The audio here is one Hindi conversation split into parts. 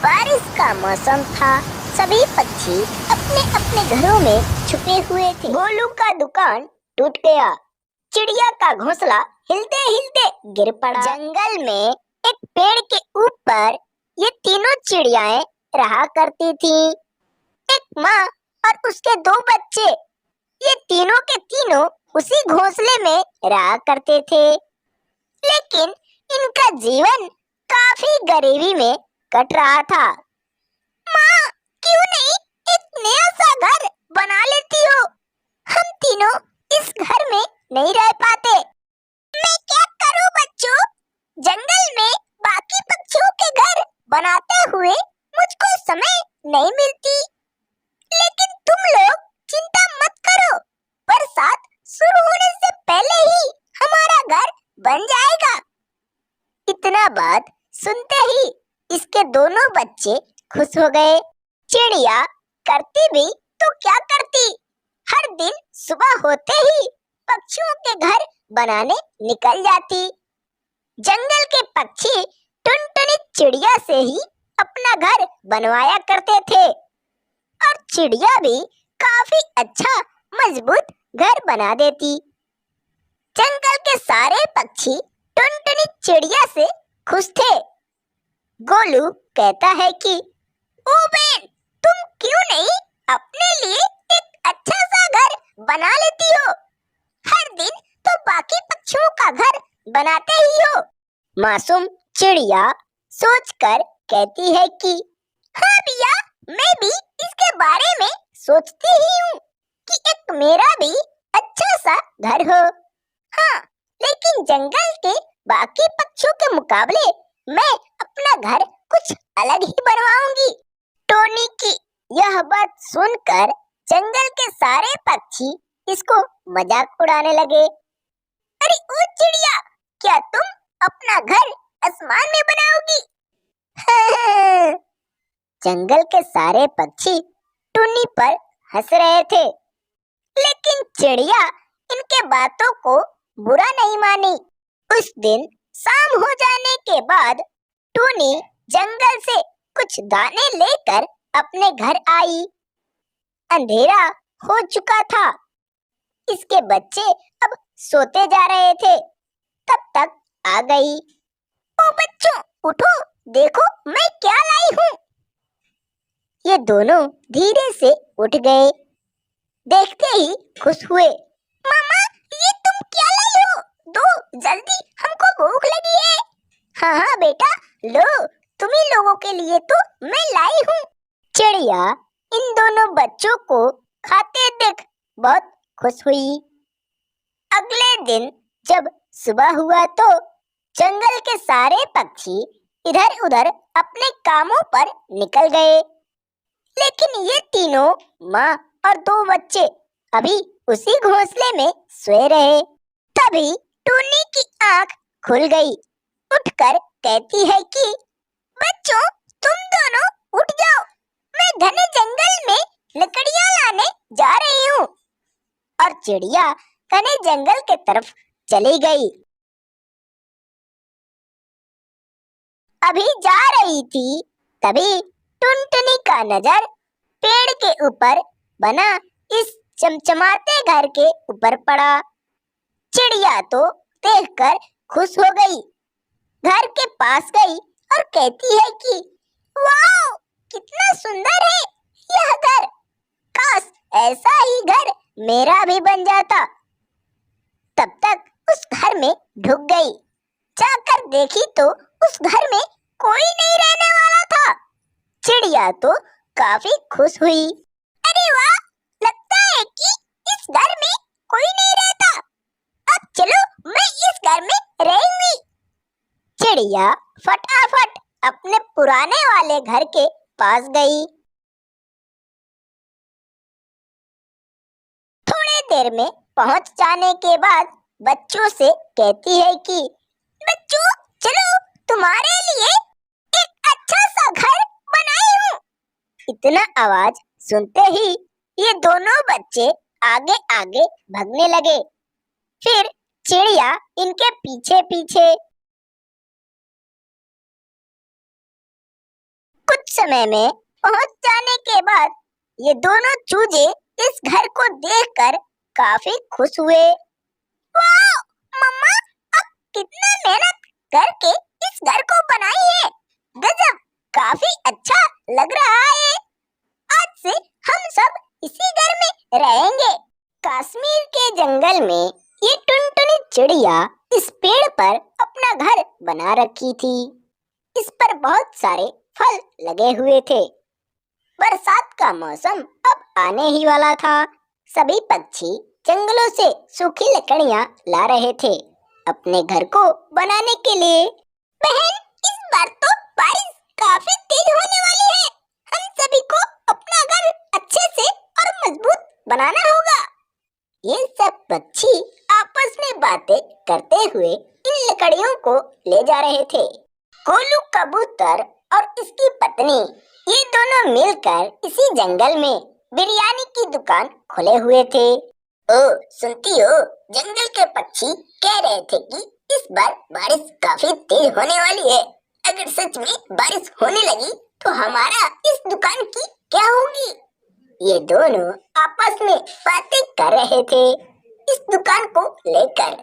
बारिश का मौसम था। सभी पक्षी अपने अपने घरों में छुपे हुए थे। गोलू का दुकान टूट गया। चिड़िया का घोंसला हिलते हिलते गिर पड़ा। जंगल में एक पेड़ के ऊपर ये तीनों चिड़ियाएं रहा करती थीं। एक माँ और उसके दो बच्चे। ये तीनों के तीनों उसी घोंसले में रहा करते थे। लेकिन इनका जीवन काफी गरीबी में कट रहा था। माँ, क्यों नहीं एक नया सा घर बना लेती हो? हम तीनों इस घर में नहीं रह पाते। मैं क्या करूं बच्चों? जंगल में बाकी पक्षियों के घर बनाते हुए मुझको समय नहीं मिलती। लेकिन तुम लोग चिंता मत करो, बरसात शुरू होने से पहले ही हमारा घर बन जाएगा। इतना बात सुनते ही इसके दोनों बच्चे खुश हो गए। चिड़िया करती भी तो क्या करती, हर दिन सुबह होते ही पक्षियों के घर बनाने निकल जाती। जंगल के पक्षी टुनटुनी चिड़िया से ही अपना घर बनवाया करते थे और चिड़िया भी काफी अच्छा मजबूत घर बना देती। जंगल के सारे पक्षी टुनटुनी चिड़िया से खुश थे। गोलू कहता है कि ओ बहन, तुम क्यों नहीं अपने लिए एक अच्छा सा घर बना लेती हो? हर दिन तो बाकी पक्षियों का घर बनाते ही हो। मासूम चिड़िया सोचकर कहती है कि हाँ भैया, मैं भी इसके बारे में सोचती ही हूँ कि एक मेरा भी अच्छा सा घर हो। हाँ, लेकिन जंगल के बाकी पक्षियों के मुकाबले मैं अपना घर कुछ अलग ही बनवाऊंगी। टोनी की यह बात सुनकर जंगल के सारे पक्षी इसको मजाक उड़ाने लगे। अरे ओ चिड़िया, क्या तुम अपना घर आसमान में बनाओगी? जंगल के सारे पक्षी टोनी पर हंस रहे थे, लेकिन चिड़िया इनके बातों को बुरा नहीं मानी। उस दिन शाम हो जाने के बाद टूनी जंगल से कुछ दाने लेकर अपने घर आई। अंधेरा हो चुका था। इसके बच्चे अब सोते जा रहे थे। तब तक आ गई। ओ बच्चों, उठो, देखो मैं क्या लाई हूँ। ये दोनों धीरे से उठ गए। देखते ही खुश हुए। मामा, ये तुम क्या लाई हो? दो जल्दी, हमको भूख लगी है। हाँ हाँ बेटा, लो, तुम्ही लोगों के लिए तो मैं लाई हूँ। चिड़िया इन दोनों बच्चों को खाते देख बहुत खुश हुई। अगले दिन जब सुबह हुआ तो जंगल के सारे पक्षी इधर उधर अपने कामों पर निकल गए। लेकिन ये तीनों माँ और दो बच्चे अभी उसी घोंसले में सोए रहे। तभी टूनी की आंख खुल गई। उठकर कहती है कि बच्चों, तुम दोनों उठ जाओ, मैं घने जंगल में लकड़ियां लाने जा रही हूँ। और चिड़िया घने जंगल के तरफ चली गई। अभी जा रही थी, तभी टुनटुनी का नजर पेड़ के ऊपर बना इस चमचमाते घर के ऊपर पड़ा। चिड़िया तो देखकर खुश हो गई। घर के पास गई और कहती है कि वाओ, कितना सुंदर है यह घर। काश ऐसा ही घर मेरा भी बन जाता। तब तक उस घर में ढुक गई। जाकर देखी तो उस घर में कोई नहीं रहने वाला था। चिड़िया तो काफी खुश हुई। अरे वाह, लगता है कि इस घर में कोई नहीं रहता। अब चलो, मैं इस घर में रहूंगी। चिड़िया फटाफट अपने पुराने वाले घर के पास गई। थोड़ी देर में पहुंच जाने के बाद बच्चों से कहती है कि बच्चों, चलो, तुम्हारे लिए एक अच्छा सा घर बनाई हूँ। इतना आवाज सुनते ही ये दोनों बच्चे आगे आगे भागने लगे। फिर चिड़िया इनके पीछे पीछे। कुछ समय में पहुंच जाने के बाद ये दोनों चूजे इस घर को देखकर काफी खुश हुए। वाह मम्मा, अब कितना मेहनत करके इस घर को बनाई है, गजब, काफी अच्छा लग रहा है। आज से हम सब इसी घर में रहेंगे। कश्मीर के जंगल में ये टुनटुनी चिड़िया इस पेड़ पर अपना घर बना रखी थी। इस पर बहुत सारे फल लगे हुए थे। बरसात का मौसम अब आने ही वाला था। सभी पक्षी जंगलों से सूखी लकड़ियां ला रहे थे अपने घर को बनाने के लिए। बहन, इस बार तो बारिश काफी तेज होने वाली है। हम सभी को अपना घर अच्छे से और मजबूत बनाना होगा। ये सब पक्षी आपस में बातें करते हुए इन लकड़ियों को ले जा रहे थे। गोलू कबूतर और इसकी पत्नी ये दोनों मिलकर इसी जंगल में बिरयानी की दुकान खोले हुए थे। ओ सुनती हो, जंगल के पक्षी कह रहे थे कि इस बार बारिश काफी तेज होने वाली है। अगर सच में बारिश होने लगी तो हमारा इस दुकान की क्या होगी? ये दोनों आपस में बातें कर रहे थे इस दुकान को लेकर।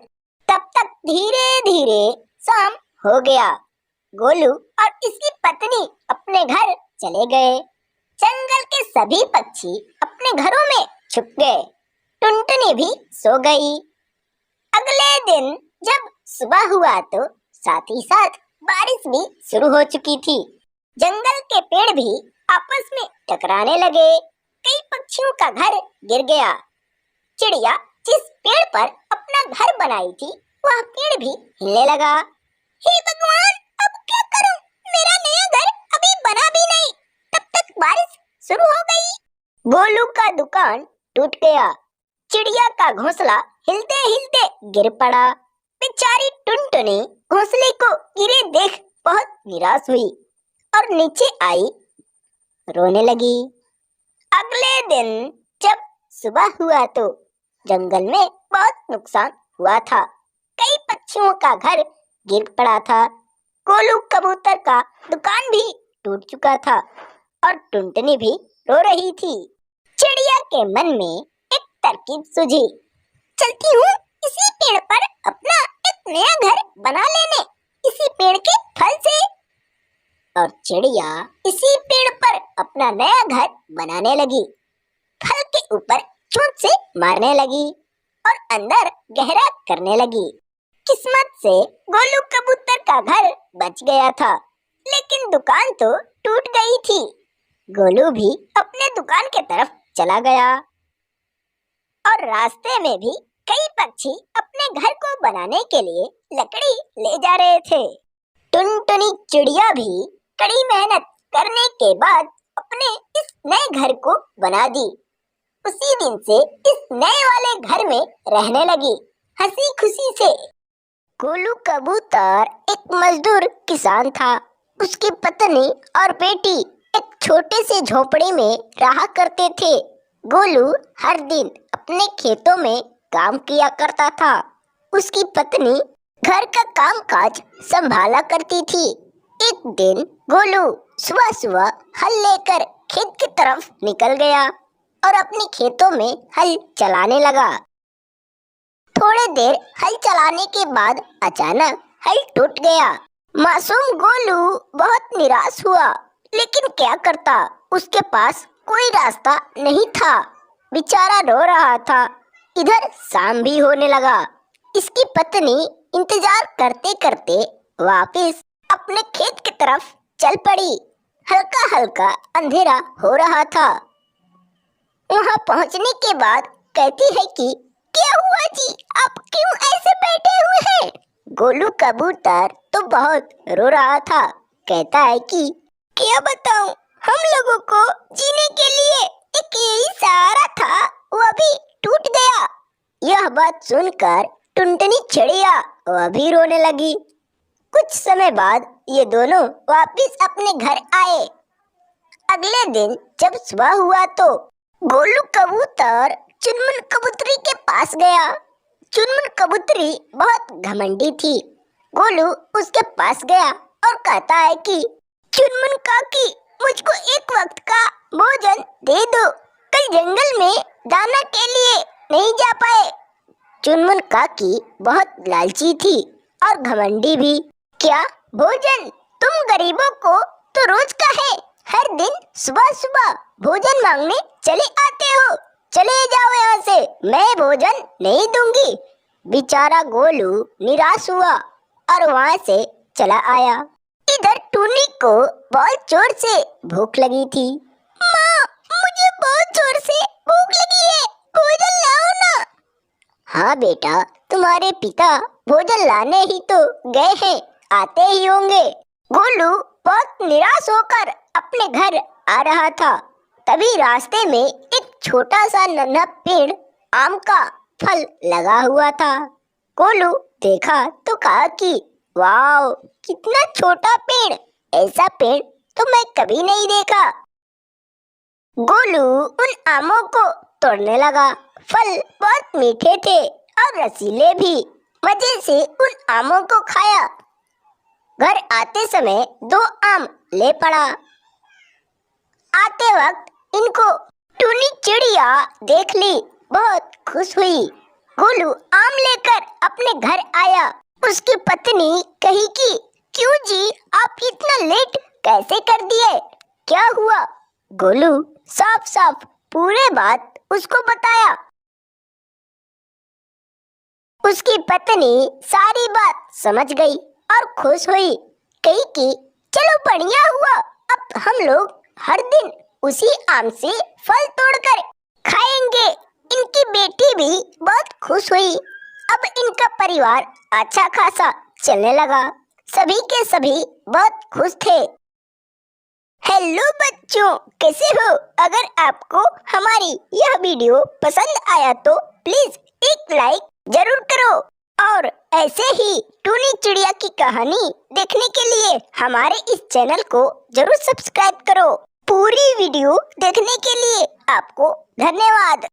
तब तक धीरे धीरे शाम हो गया। गोलू और इसकी पत्नी अपने घर चले गए। जंगल के सभी पक्षी अपने घरों में छुप गए। टुनटुनी भी सो गई। अगले दिन जब सुबह हुआ तो साथ ही साथ बारिश भी शुरू हो चुकी थी। जंगल के पेड़ भी आपस में टकराने लगे। कई पक्षियों का घर गिर गया। चिड़िया जिस पेड़ पर अपना घर बनाई थी वह पेड़ भी हिलने लगा। हे भगवान, अब क्या करूं? मेरा नया घर अभी बना भी नहीं, तब तक बारिश शुरू हो गई। गोलू का दुकान टूट गया। चिड़िया का घोंसला हिलते हिलते गिर पड़ा। बेचारी टुनटुनी घोंसले को गिरे देख बहुत निराश हुई और नीचे आई रोने लगी। अगले दिन जब सुबह हुआ तो जंगल में बहुत नुकसान हुआ था। कई पक्षियों का घर गिर पड़ा था। गोलू कबूतर का दुकान भी टूट चुका था और टुनटुनी भी रो रही थी। चिड़िया के मन में एक तरकीब सूझी। चलती हूँ इसी पेड़ पर अपना एक नया घर बना लेने, इसी पेड़ के फल से। और चिड़िया इसी पेड़ पर अपना नया घर बनाने लगी। फल के ऊपर चोंच से मारने लगी और अंदर गहरा करने लगी। किस्मत से गोलू कबूतर का घर बच गया था, लेकिन दुकान तो टूट गई थी। गोलू भी अपने दुकान के तरफ चला गया और रास्ते में भी कई पक्षी अपने घर को बनाने के लिए लकड़ी ले जा रहे थे। टुनटुनी चिड़िया भी कड़ी मेहनत करने के बाद अपने इस नए घर को बना दी। उसी दिन से इस नए वाले घर में रहने लगी हंसी खुशी से। गोलू कबूतर एक मजदूर किसान था। उसकी पत्नी और बेटी एक छोटे से झोपड़ी में रहा करते थे। गोलू हर दिन अपने खेतों में काम किया करता था। उसकी पत्नी घर का कामकाज संभाला करती थी। एक दिन गोलू सुबह सुबह हल लेकर खेत की तरफ निकल गया और अपने खेतों में हल चलाने लगा। थोड़ी देर हल चलाने के बाद अचानक हल टूट गया। मासूम गोलू बहुत निराश हुआ, लेकिन क्या करता, उसके पास कोई रास्ता नहीं था। बेचारा रो रहा था। इधर शाम भी होने लगा। इसकी पत्नी इंतजार करते करते वापस अपने खेत की तरफ चल पड़ी। हल्का हल्का अंधेरा हो रहा था। वहां पहुंचने के बाद कहती है कि क्या हुआ जी, आप क्यों ऐसे बैठे हुए हैं? गोलू कबूतर तो बहुत रो रहा था। कहता है कि क्या बताऊं, हम लोगों को जीने के लिए एक यही सहारा था, वह भी टूट गया। यह बात सुनकर टुनटुनी चिड़िया वह भी रोने लगी। कुछ समय बाद ये दोनों वापस अपने घर आए। अगले दिन जब सुबह हुआ तो गोलू कबूतर चुनमुन कबूतरी के पास गया। चुनमुन कबूतरी बहुत घमंडी थी। गोलू उसके पास गया और कहता है कि चुनमुन काकी, मुझको एक वक्त का भोजन दे दो, कल जंगल में दाना के लिए नहीं जा पाए। चुनमुन काकी बहुत लालची थी और घमंडी भी। क्या भोजन? तुम गरीबों को तो रोज का है, हर दिन सुबह सुबह भोजन मांगने चले आते हो। चले जाओ यहाँ से, मैं भोजन नहीं दूंगी। बेचारा गोलू निराश हुआ और वहाँ से चला आया। इधर टूनी को बहुत जोर से भूख लगी थी। माँ, मुझे बहुत जोर से भूख लगी है, भोजन लाओ ना। हाँ बेटा, तुम्हारे पिता भोजन लाने ही तो गए हैं, आते ही होंगे। गोलू बहुत निराश होकर अपने घर आ रहा था। तभी रास्ते में एक छोटा सा नन्हा पेड़ आम का फल लगा हुआ था। गोलू देखा तो कहा कि वाह, कितना छोटा पेड़, ऐसा पेड़ तो मैं कभी नहीं देखा। गोलू उन आमों को तोड़ने लगा। फल बहुत मीठे थे और रसीले भी। मजे से उन आमों को खाया। घर आते समय 2 आम ले पड़ा। आते वक्त इनको टूनी चिड़िया देख ली, बहुत खुश हुई। गोलू आम लेकर अपने घर आया। उसकी पत्नी कही कि क्यों जी, आप इतना लेट कैसे कर दिए, क्या हुआ? गोलू साफ साफ पूरे बात उसको बताया। उसकी पत्नी सारी बात समझ गई और खुश हुई। कही कि चलो बढ़िया हुआ, अब हम लोग हर दिन उसी आम से फल तोड़कर खाएंगे। इनकी बेटी भी बहुत खुश हुई। अब इनका परिवार अच्छा खासा चलने लगा। सभी के सभी बहुत खुश थे। हेलो बच्चों, कैसे हो? अगर आपको हमारी यह वीडियो पसंद आया तो प्लीज एक लाइक जरूर करो और ऐसे ही टूनी चिड़िया की कहानी देखने के लिए हमारे इस चैनल को जरूर सब्सक्राइब करो। पूरी वीडियो देखने के लिए आपको धन्यवाद।